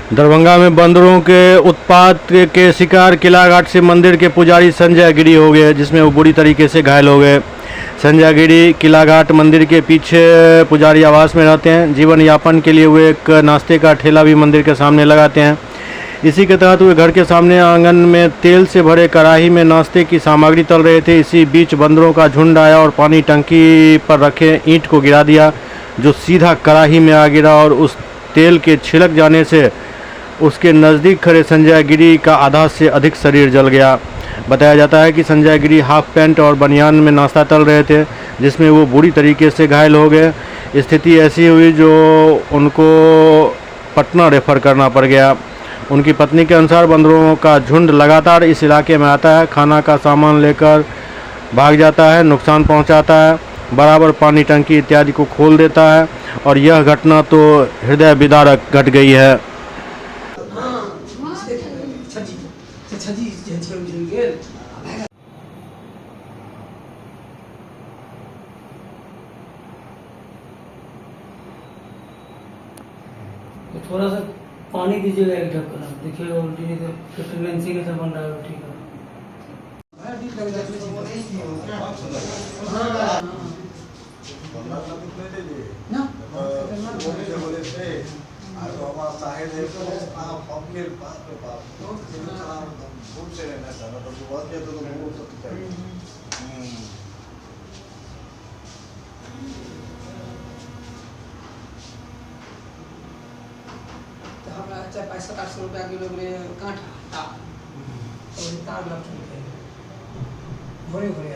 दरभंगा में बंदरों के उत्पात के शिकार किलाघाट से मंदिर के पुजारी संजय गिरी हो गए, जिसमें वो बुरी तरीके से घायल हो गए। संजय गिरी किलाघाट मंदिर के पीछे पुजारी आवास में रहते हैं। जीवन यापन के लिए वो एक नाश्ते का ठेला भी मंदिर के सामने लगाते हैं। इसी के तहत वे घर के सामने आंगन में तेल से भरे कढ़ाई में नाश्ते की सामग्री तल रहे थे। इसी बीच बंदरों का झुंड आया और पानी टंकी पर रखे ईंट को गिरा दिया, जो सीधा कढ़ाई में आ गिरा और उस तेल के छिलक जाने से उसके नज़दीक खड़े संजय गिरी का आधा से अधिक शरीर जल गया। बताया जाता है कि संजय गिरी हाफ पैंट और बनियान में नाश्ता तल रहे थे, जिसमें वो बुरी तरीके से घायल हो गए। स्थिति ऐसी हुई जो उनको पटना रेफर करना पड़ गया। उनकी पत्नी के अनुसार बंदरों का झुंड लगातार इस इलाके में आता है, खाना का सामान लेकर भाग जाता है, नुकसान पहुंचाता है, बराबर पानी टंकी इत्यादि को खोल देता है और यह घटना तो हृदय विदारक घट गई है। तो थोड़ा सा पानी दीजिएगा एक ढक्कन, देखिए उल्टी तो प्रेगनेंसी के तो बन रहा है, ठीक है। हमरा 400-500 रुपया किलो कांठा तार लग भरे भरे